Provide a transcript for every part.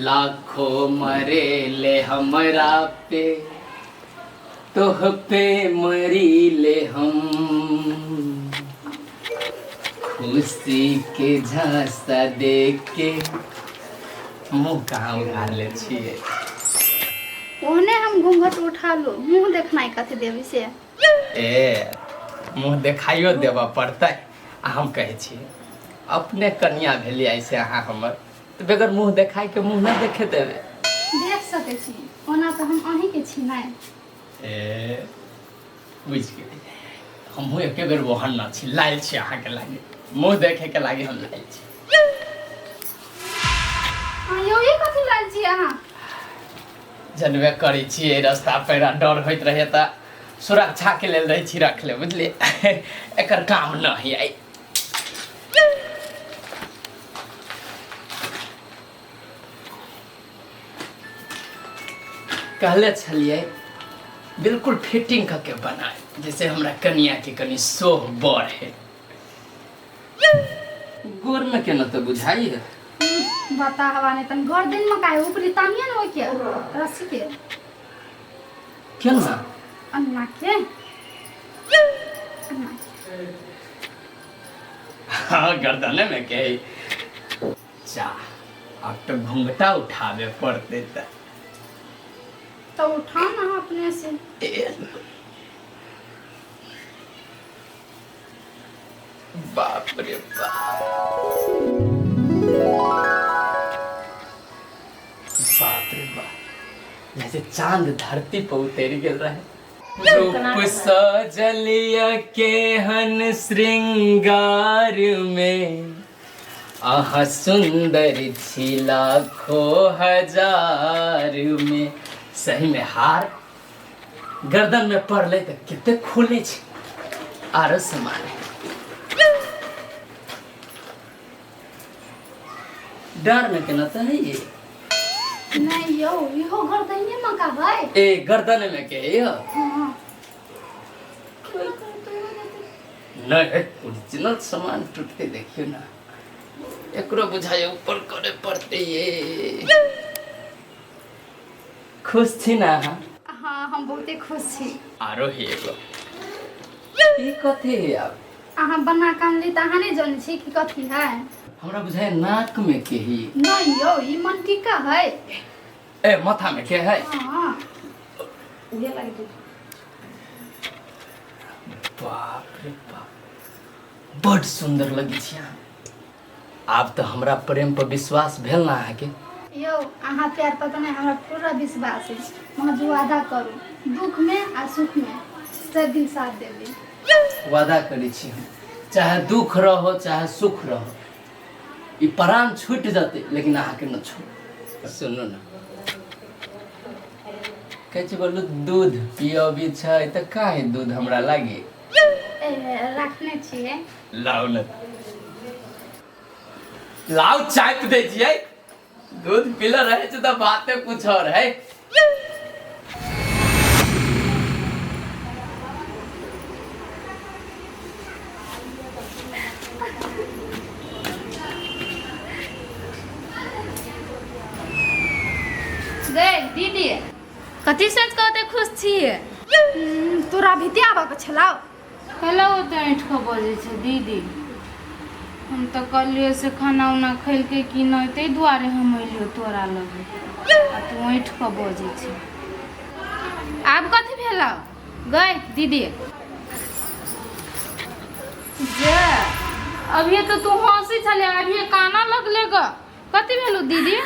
लाखों मरे ले हमरा पे तोह पे मरी ले हम, खुशी के झांसा देख के मुँह कहाँ उघार ले छिए। ओहने हम घूंघट उठा लो, मुंह देखनाइ कथी देवी से। ए मुँह देखाइयो देबा पड़तै। हम कहै छी अपने कन्या भेलिए ऐसे अहाँ हमर, तो बेगर मुँह देखाई के मुँह ना देखे देबे। देख सकै छी, ओना तो हम अहीं के छी नै। ए बुझ गेली, हमहूँ एके बेर ओहन ना छी, लायल छी अहाँ के लागे, मुँह देखे के लागे हम लायल छी। यौ ई कथी लायल छी अहाँ? जनबे करै छी रास्ता पेरा डर होइत रहे त सुरक्षा के लेल रही छी रख ले, बुझलिए। एकर काम नहीं आई। कहले छलिए बिल्कुल फिटिंग करके बनाए, जैसे हमरा कन्या के कनी सोह बड़ है। गोर में केना तो बुझाई है। बता हवा ने तन घर दिन में काहे ऊपरी तानिया न होय के रस्सी के केना अन्ना के हाँ गर्दने में के जा अब तो घूंघटा उठावे पड़ते तो उठा ना अपने से। बाप रे बाप, बाप रे बाप, जैसे चांद धरती पर उतर गेल रहे। रूप सजलिया के हन श्रृंगार में, आहा सुंदर छी लाखों हजार में। सही में हार गर्दन में पड़ले तो कितने खुले छे आरो समान। डर में केना तो है ये नहीं यो इहो गर्दन में का भाई। ए गर्दन में के यो हां नहीं ओरिजिनल सामान टूटते देखियो ना, एकरो बुझाए ऊपर करे पड़ते ये। खुश छी ना? हां हम बहुते खुश छी। आरो ही एगो ई कथि है अब अहाँ बना कान ली त अहाँ नहीं जान छी कि कथि है। हमरा बुझाए नाक में के ही। नहीं यो ई मन टीका है। ए माथा में के है। हां ये लगे। बाप रे बाप, बड़ सुंदर लगी छी। आब तो हमरा प्रेम पर विश्वास भेल ना आके। यो अहाँ प्यार पर तो नहीं हमरा पूरा विश्वास है। मगर वादा करू दुख में आ सुख में सब दिन साथ देबे। वादा करी छी हम, चाहे दुख रहो चाहे सुख रहो, ई प्राण छूट जाते लेकिन अहाँ के न छोड़। सुनो ना कहे छी बोलू दूध पियो भी छै त काहे दूध हमरा लागे रखने छिए। लाओ न, लाओ चाय दे दिए। दूध पीला रहे छ त बातें कुछ और है। दे दीदी कथी सोच के ओते खुश छिए? तोरा भीते आबा के छलाउ। कहलो तो ऐठ के बोले छे दीदी, हम तो कलियो से खाना उना खैल के कि नहीं ते दुआरे हम अइलियो तोरा लगे आ तू ऐठ के बोजे छे। आब कथी भेला गई दीदी? जे अभी तो तू हंसी छले, अभी काना लगले ग। कथी भेलु दीदी?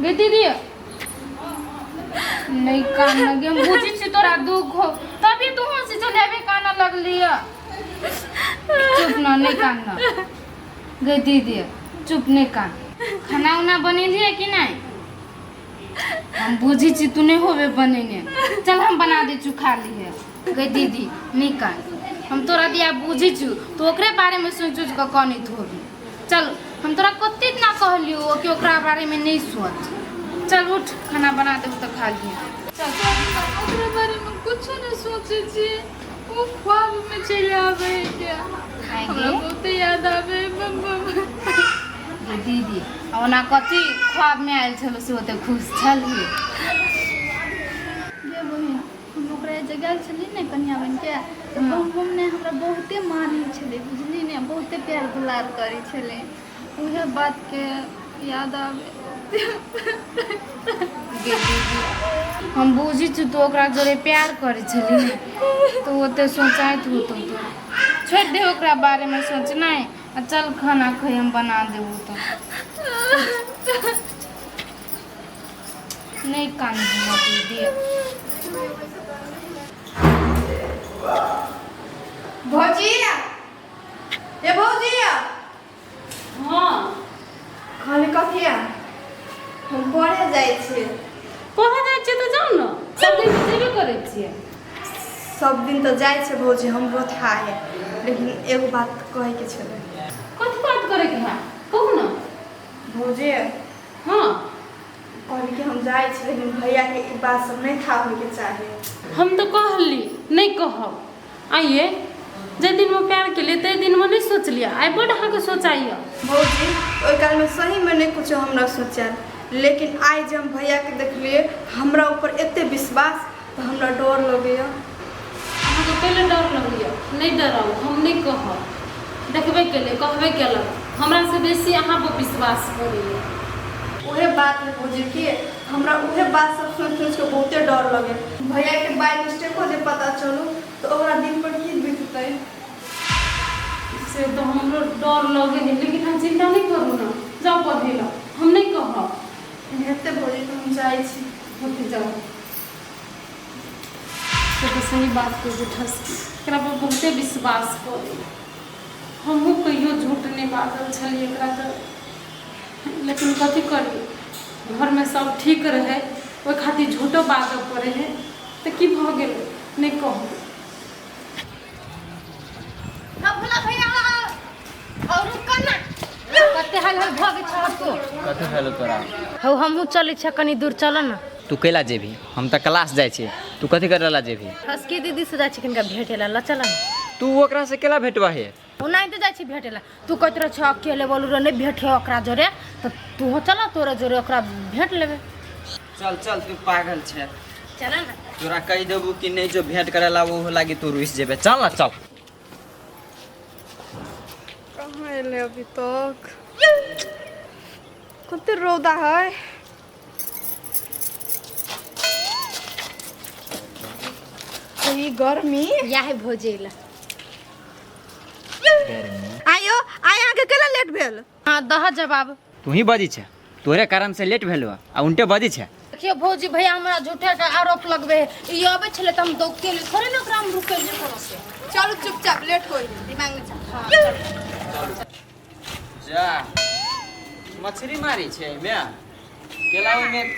गे दीदी नहीं कान लगे, हम बुझी छी तोरा दुख हो तभी तू हंसी चले अभी काना लगली। चुप ना, नहीं कान गे दीदी, चुप नहीं कान। खाना उना बनेलिए कि नहीं? हम बुझी छी तू नहीं होवे बनेने, चल हम बना दे चू खा ली। गे दीदी नहीं कान, हम तोरा दिया बुझी छू तो ओकरे बारे में सोच सोच के कनित होबी। चल हम तोरा कते ना कहलियो कि ओकरा बारे में नहीं सोच। चल उठ खाना बना दे तो खा लिए। चल ओकरा बारे में कुछ नहीं सोचे छी, वो ख्वाब में चले आवे क्या? हमरा बहुत याद आवे। गे दीदी ओना कथी ख्वाब में आयल छलो से ओते खुश छलिए जे बहिन हम ओकरा जगह छली ने कन्या बन के तो हम ने हमरा बहुते मानी छले बुझली ने बहुते प्यार दुलार करी छले उहे बात के याद आवे गे दीदी हम बुझी छु तो ओकरा जोरे प्यार करे छली ने तो ओते सोचाइत हो तो छोड़ दे ओकरा बारे में सोचना है आ चल खाना खाई हम बना देबू तो नहीं कान दीदी भौजिया ये भौजिया हाँ खाली कथिया हम पढ़े जाइ छियै पढ़े जाइ छियै तऽ जाउ ने सब दिन तऽ जेबे करै छियै सब दिन तऽ जाइ छै भौजी हमरो था है लेकिन एगो बात कहे के छलै कथी बात करे के है कहू ना भौजी हाँ कहली कि हम जाइ छी लेकिन भैया के ई बात सब नहीं था होय के चाहे हम तो कहली नहीं कहब आइए जे दिन में प्यार के लिए ते दिन में नहीं सोच लिया आई बड़ अहाँ के सोचाइए भौजी ओइ काल में सही में नहीं कुछ हमरा सोचल लेकिन आई जब हम भैया के देखलिए हमरा ऊपर एते विश्वास तो हमरा डर लगैया अहाँ के पहले डर लगैया नहीं डराओ हम नहीं कहब देखबे के लिए कहबे केलक हमरा से बेसी अहाँ पर विश्वास करिए उहे बात है भौजी कि हमरा उहे बात सब सोच सोच के बहुते डर लगे भैया के बाय मिस्टेक हो जे पता चलू तो ओकरा दिन पर की बीततै से तो हमरो डर लगे है लेकिन हम चिंता नहीं करू ना जाओ पढ़े ला हम नहीं कहब हेते भौजी तो हम जाइ छी होते जाओ तो सही बात को ठस एकरा पर बहुते विश्वास करी हमहूँ कहियो झूठ नहीं बाजल छलिए एकरा तऽ लेकिन कथी करी घर में सब ठीक रहे ओहि खातिर झूठो बाजऽ पड़े है तो की भऽ गेल नहीं कहू अब भला भैया और कन्ना कते हाल हाल भग छको कथी भेलो तोरा हौ हमहू चलै छ कनी दूर चल न तू कैला जेबी हम तऽ क्लास जाइ छी तू कथी करला जेबी हसकी दीदी से जाइ छी कनका भेटेला ल चल न तू ओकरा से केला भेटवा है ओ नहीं तो जाइ छी भेटेला तू कहत रह छ अकेले बोलू रे नहीं भेटे ओकरा जोरे तो तू हो चल तोरा जोरे ओकरा भेट लेबे चल चल तू पागल छे चल न तोरा कह देबू कि नहीं जो भेंट करेला वो लागी तू रुस जेबे चल ना चल कहाँ एले अभी तक कते रौदा है ई गर्मी या है भोजेला आयो आय अहाँ के केला लेट भेल हां दह जवाब तू ही बजी छे तोरे कारण से लेट भेलो आ उनटे बजी छे देखियो भौजी भैया हमरा झूठे का आरोप लगबे ई आबे छले त हम दो के लिए थोड़े ना ओकरा हम रुके जे करो से चलो चुपचाप लेट होई दिमाग में जा जा मछली मारी छे मैं केला में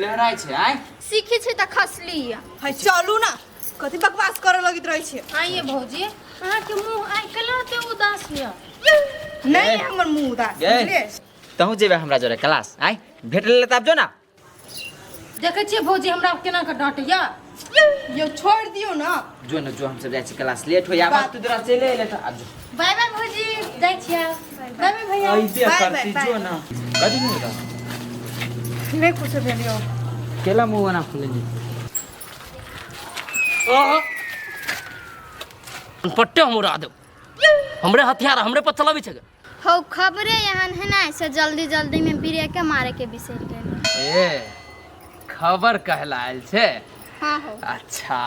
लहराई छे आय सीखी छी त खसली है चलू ना कथी बकवास करे लगित रही छे आइए भौजी अहाँ के मुंह आइ केला ते उदास लिया नहीं हमर मुंह उदास बुझलिए तहु जेबे हमरा जोरे क्लास आय भेट ले तब जो ना देखे छिए भौजी हमरा केना के डांटया यो छोड़ दियो ना जो न जो हम सब जाय छी क्लास लेट हो या तू जरा चले ले त आज बाय बाय भौजी जाइ छिया बाय बाय भैया ऐसे बाय, करती बाय, जो ना कदी नहीं रहा नहीं कुछ भेलियो केला मुंह ना खुले पट्टे हम उड़ा दो हमरे हथियार हमरे पर चलाबी छे हो खबरे यहाँ है ना से जल्दी जल्दी में ब्रेक मारे के बिसर गेल ए खबर कहला आयल छे हाँ हो अच्छा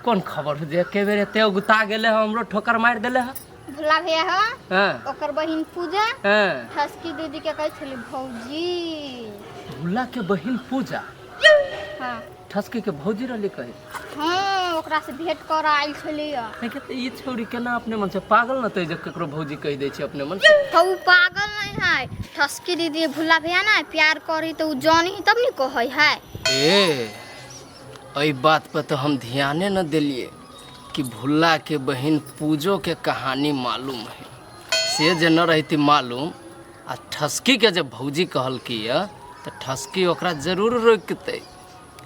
कौन खबर हो जे के बेर एते गुता गेले हमरो ठोकर मार देले ह भुला भैया हो हां ओकर बहिन पूजा हां ठसकी दीदी के कहै छली भौजी भुला के बहिन पूजा हाँ ठसकी के भौजी रहली कहे हाँ ओकरा से भेंट कर आइल छली देखे त ई छोरी केना अपने मन से पागल न तै जे ककरो भौजी कह दै छै अपने मन से तो उ पागल नहीं है ठसकी दीदी भुला भैया ना प्यार करी तो उ जानी तब नहीं कहै है ए एई बात पर तो हम ध्याने न देलिए कि भुल्ला के बहिन पूजो के कहानी मालूम है से जे न रहती मालूम आ ठसकी के जब भौजी कहल की तो ठसकी ओकरा जरूर रोकते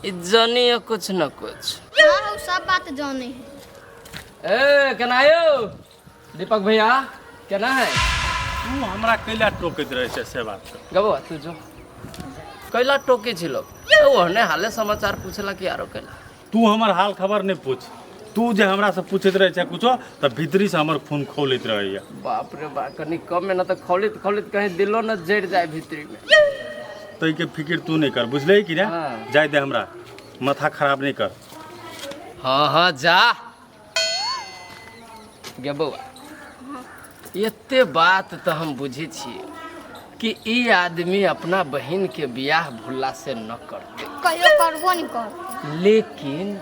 ई जानी है कुछ न कुछ हाँ उ सब बात जानी है ए केना आयो दीपक भैया केना है तू हमरा कैला टोकैत रहे छै से बात कर। गबो तू जो कैला टोके छिलो ओहने हाले समाचार पूछला कि आरो कैला। तू हमर हाल खबर नहीं पूछ। तू जे हमरा से पूछत रहे छै कुछो त भीतरी से हमर खून खौलैत रहैया। बाप रे बाप कनी कम में न तो खौलित खौलित कहीं दिलो न जड़ जाए भीतरी में। तई के फिक्र तू नहीं कर बुझले कि ना। हाँ। जाय दे हमरा माथा खराब नहीं कर। हाँ हाँ जा गे बउआ एते बात तो हम बुझे छिए कि ई आदमी अपना बहन के बियाह भुल्ला से न करते कहियो करबो नहीं कर। लेकिन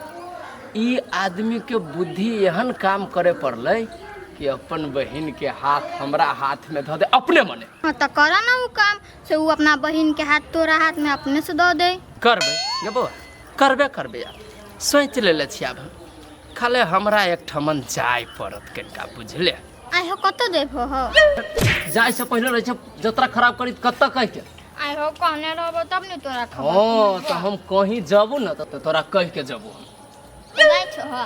ई आदमी के बुद्धि एहन काम करे पड़ले कि अपन बहन के हाथ हमरा हाथ में धो दे अपने मने। हाँ तो करा ना वो काम से वो अपना बहन के हाथ तोरा हाथ में अपने से दो दे। करबे गे बउआ करबे यार सोच ले छिया हम खाले हमरा एक ठमन जाय पड़त कनिका बुझले। आई हो कत देबो हो जाय से पहले रह जतरा खराब करी कत कह के आई हो कहने रहबो तब नहीं तोरा खबर। हाँ तो हम कहीं जाबू न तो तोरा कह के जाबू नहीं छो हो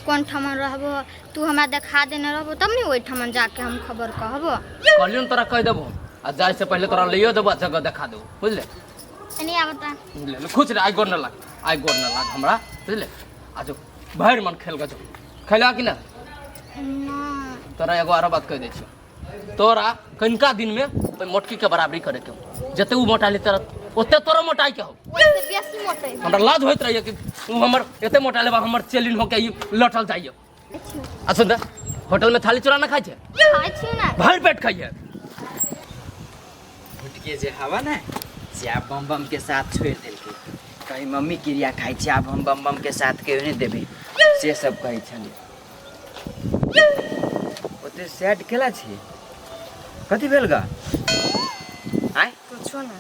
कौन ठमन रहबो तू हमरा देखा देने रहबो तब नहीं ओई ठमन जाके हम खबर कहबो। कहलियो तोरा कह देबो आ जाय से पहले तोरा लियो देबो जगह देखा देबो बुझले। नहीं आवता ले ले खुश रे आई गोर न लाग हमरा बुझले। आ जो भैर मन खेल गजो खैला कि ना तोरा एगो आरो बात कह दै छी तोरा कनिका दिन में मोटकी के बराबरी करे के जते उ मोटा ले तेरा ओते तोरा मोटाई के हो। ओसे बेसी मोटे हमरा लाज होइत रहिए कि तू हमर एते मोटा लेबा हमर चेलिन हो के ई लटल जाइए। आ सुन होटल में थाली चोरा ना खाइ छे खाइ छी ना भर पेट खाइए। फुटके जे हवा ना से आप बम बम के साथ छोड़ देलके कहीं मम्मी क्रिया खाइ छै आब हम बम बम के साथ के नहीं देबे से सब कहै छले। ओते सैड केला छै कथी भेल ग आय कुछो ना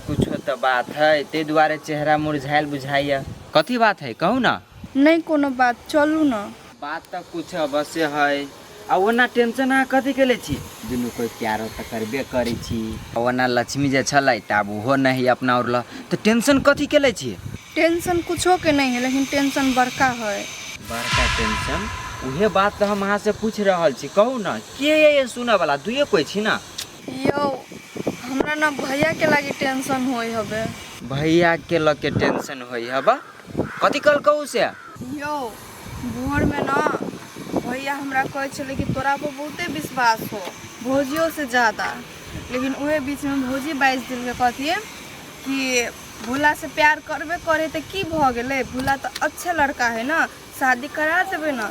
कुछो तो बात है ते दुआरे चेहरा मुरझायल बुझाइया कथी बात है कहू ना। नहीं कोनो बात चलू ना। बात तो कुछ अवश्य है आ ओना टेंशन अहाँ कथी के ले छी दुनू कोई प्यारो तो करबे करै छी ओना लक्ष्मी जे छलै त आब ओहो नहीं अपना और ल तो टेंशन कथी के ले छी। टेंशन कुछो के नहीं है लेकिन टेंशन बड़का है। बड़का टेंशन उहे बात तो हम अहाँ से पूछ रहल छी कहू ना के ये सुने वाला दुए कोई छी ना। यो हमरा ना भैया के लागी टेंशन होई हबे। भैया के ल के टेंशन होई हबा कथी कल कहू से। यो भोर में ना भैया हमरा कहे छले कि तोरा पर बहुते विश्वास हो भौजियों से ज्यादा लेकिन उहे बीच में भौजी 22 दिन के कहतिए कि भोला से प्यार करबे करे तो की भ गेले भोला तो अच्छा लड़का है ना शादी करा देबे ना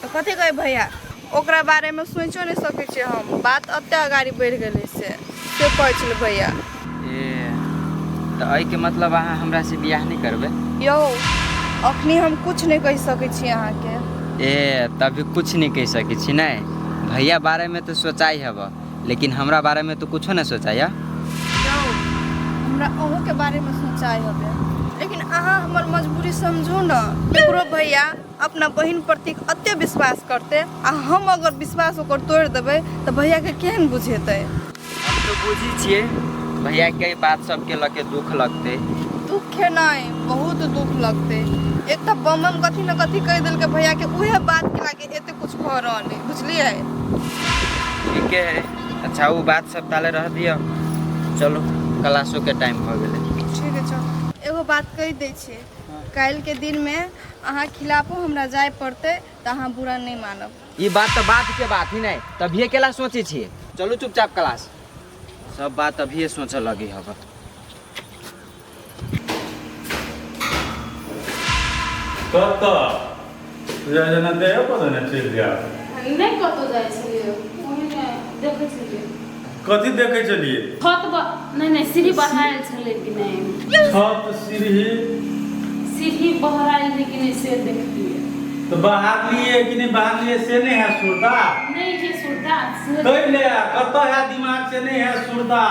तो कथी कहे भैया ओकरा बारे में सोचो नहीं सके छे हम बात अत्ते आगाड़ी बढ़ गेले से कहे छले भैया। ए तो एहि के मतलब अहाँ हमरा से बियाह नहीं करबे। यो अखनी हम कुछ नहीं कह सके छी अहाँ के। ए तभी कुछ नहीं कह सके छी नहीं भैया बारे में तो सोचाई हब लेकिन हमरा बारे में तो कुछो नहीं सोचाई। हमरा अहू के बारे में सोचाई हबे लेकिन अहाँ हमर मजबूरी समझू ना। एकरो भैया अपना बहन प्रति अत्ते विश्वास करते आ हम अगर विश्वास ओकर तोड़ देबे तो भैया के केहन बुझेते। हम तो बुझी छिए भैया के बात सबके लके दुख लगते। दुख है नहीं बहुत दुख लगते। एक तो बम कथी न कथी कह दिल के भैया के उहे बात के लागे एते कुछ भ रहल है बुझलिए। ठीक है अच्छा वो बात सब ताले रह दियो चलो क्लासों के टाइम हो गेले। ठीक है चल एगो बात कह दै छी काल के दिन में अहाँ खिलाफो हमरा जाय पड़ते तो अहाँ बुरा नहीं मानब। ये बात तो बात के बात ही नहीं तभी केला सोचे छिए चलो चुपचाप क्लास सब बात अभी सोचे लगी हब। कत जना दे पता नहीं चल गया नहीं कतो जाइ छलिए ओहिने देखै छलिए कथी देखे चलिए छत नहीं सीढ़ी बढ़ायल छले कि नहीं छत सीढ़ी बढ़ायल है कि नहीं से देखलिए तो बाहर लिए कि नहीं बाहर लिए से नहीं है सुरता नहीं है सुरता कह ले कत है दिमाग से नहीं है सुरता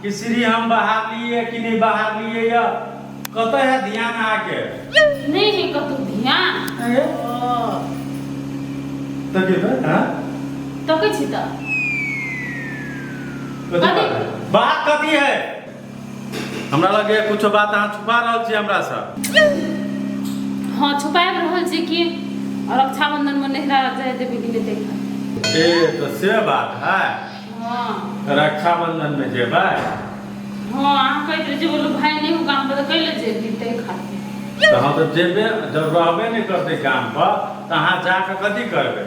कि सीढ़ी हम बाहर लिए कि नहीं बाहर लिए या कत है ध्यान आके नहीं है कतो ध्यान तो के हां तो के छी त बात कथी है हमरा लगे कुछ बात अहाँ छुपा रहल छी हमरा से। हाँ छुपाए रहल छी कि रक्षाबंधन में नहिरा जाए देबे कि नहीं देखा ए तो से बात है। हाँ रक्षाबंधन में जेबै। हाँ अहाँ कहते रहे बोलो भाई नहीं हो काम पर कैले जेबी तै खातिर। तो हम तो जेबे जब रहबे नहीं करते काम पर तो अहाँ जाकर कथी करबै।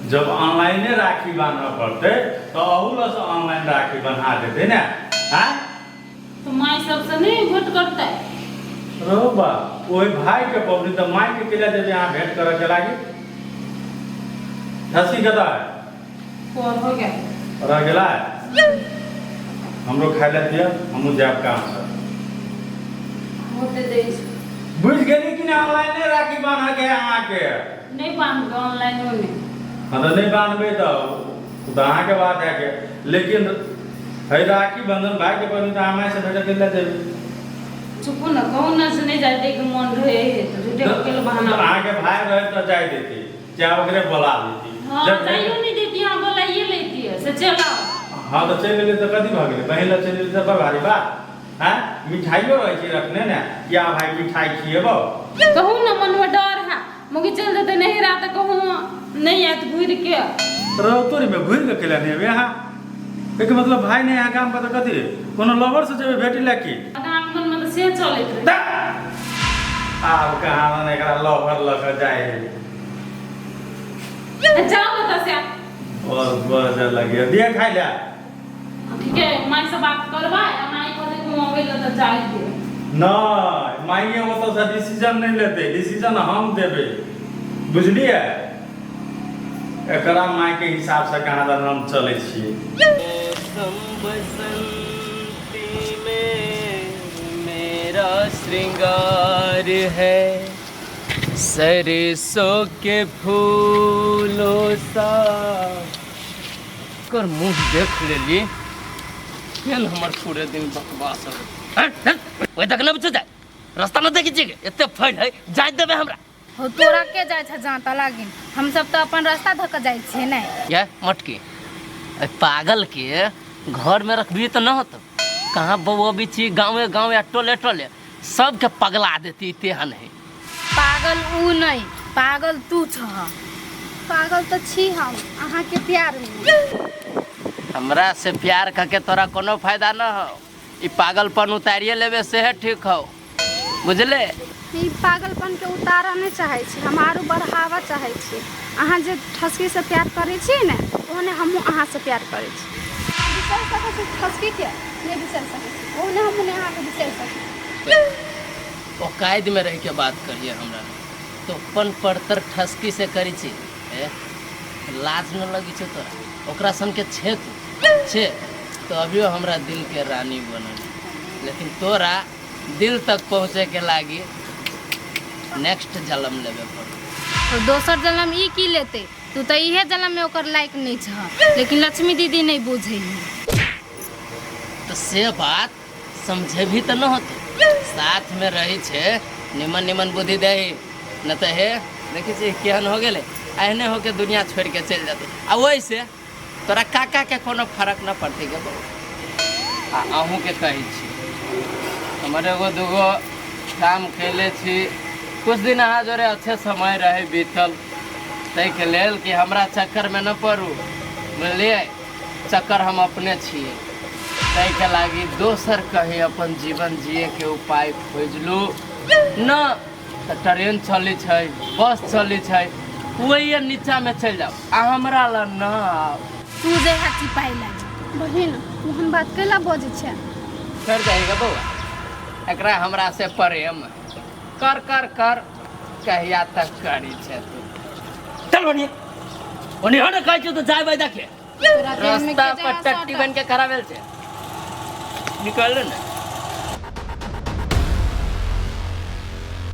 जब ऑनलाइने राखी बांधना पड़ते तो अहूल से ऑनलाइन राखी बना देते ना। हाँ तो माई सबसे नहीं भेंट करता है। रो बा वही भाई के पबनी तो माई के केला जब यहाँ भेंट करे के लागी। हंसी कदा है और हो गया रह गेला है। हम लोग खाए लेते हैं हम जाब काम से। होते दे बुझ गई कि ऑनलाइन राखी बांधा के अहाँ के नहीं बांध ऑनलाइन में। हाँ तो नहीं बांधबे तो अहाँ के बात है के। लेकिन है राखी बंधन भाई के पबनी तो हमारे से भेंट के ले चुप न कौन न से नहीं जाते के मन रहे तो झूठे के बहाना। अहाँ के भाई रहे तो जाए देती चाहे ओकरे बुला देती। हाँ जाइयो नहीं देती हाँ बुलाइए लेती है से चलाओ। हाँ तो चल गेले तो कथी भ गेले बहिन ला चल गेले तो भारी बात। हैं मिठाइयो रहे छी रखने ने क्या भाई मिठाई खिएबो। कहूँ न मन में डर है मुझे चल देते नहीं रहा तो कहूँ नहीं आए तो घूर के रहो तोरी में घूर के केला नहीं यहाँ एक मतलब भाई ने यहाँ काम पर तो कथी कोनो लवर से जब भेटी ला की काम मन में तो से चलत रहे। आब कहाँ ने एकरा लवर लग जाए जाओ बता से बहुत बड़ा लगे दिया खाई ला। ठीक है माई से बात करवा या माई को घुमावे ला तो जाए दे। नहीं माइए वो तो सा डिसीजन नहीं लेते डिसीजन हम देबे बुझलिए। एकरा माई के हिसाब से कहाँ दर हम चले छिए। मेरा श्रृंगार है सरसों के फूलों सा कर मुंह देख लेली केन हमर पूरे दिन बकवास है। ओए तक न जाए रास्ता न देखी छी एते फैल है जाय देबे हमरा। हो तोरा के जाय छ जाता लागिन हम सब तो अपन रास्ता धक जाय छे नै। ये मटकी पागल के घर में रखबी तो न होत कहाँ बउआ बिची गाँवे गाँवे टोले टोले सबके पगला देती तेहन है। पागल ऊ नहीं पागल तू छ। पागल तो छी हम अहाँ के प्यार में। हमरा से प्यार करके तोरा कोनो फायदा न हो। ई पागलपन उतारिए लेबे से है ठीक हो बुझले। ई पागलपन के उतारा नहीं चाहे छी हम आरो बढ़ावा चाहे छी। अहाँ जे ठसकी से प्यार करे छी ने ओने हमहू अहाँ से प्यार करे छी। बिसर सके छी ठसकी के नहीं बिसर सके छी ओने हमहू अहाँ के बिसर सके। औकायद में रह के बात करिए हमरा तो पन पड़तर ठसकी से करी छी लाज न लगी छे तोरा ओकरा सन के छे तो अभियो हमरा दिल के रानी बनल। लेकिन तोरा दिल तक पहुँचे के लागी नेक्स्ट जन्म लेवे पड़ो। तो दोसर जन्म ई की लेते तू तो इहे जन्म में ओकर लायक नहीं छ। लेकिन लक्ष्मी दीदी नहीं बुझे तो से बात समझे भी तो न होते साथ में रही छे निमन निमन बुद्धि दे न तो हे देखी छी केहन हो गेले एहने होके दुनिया छोड़ के चल जाते। आ वैसे तोरा काका के कोनो फर्क न पड़ते के अहूँ के कही छी हमारे एगो दूगो काम कैले छी कुछ दिन अहाँ जोरे अच्छे समय रहे बीतल तै के लेल कि हमरा चक्कर में न पड़ू बुझलिए। चक्कर हम अपने छिए तै के लागी दोसर कहीं अपन जीवन जिए के उपाय खोजलू न तो ट्रेन चली छै बस चली छै वही नीचा में चल जाओ आ हमरा ला न आओ। तू जे हाथी पाई लागी बहिन मोहन बात कैला बजे छे कर जाएगा बउआ एकरा हमरा से प्रेम कर कर कर कहिया तक करी छे तू चल बनी ओनी हने कहै छ तो जाय भाई देखे रास्ता पर टट्टी बन के खड़ा भेल छे निकल ना।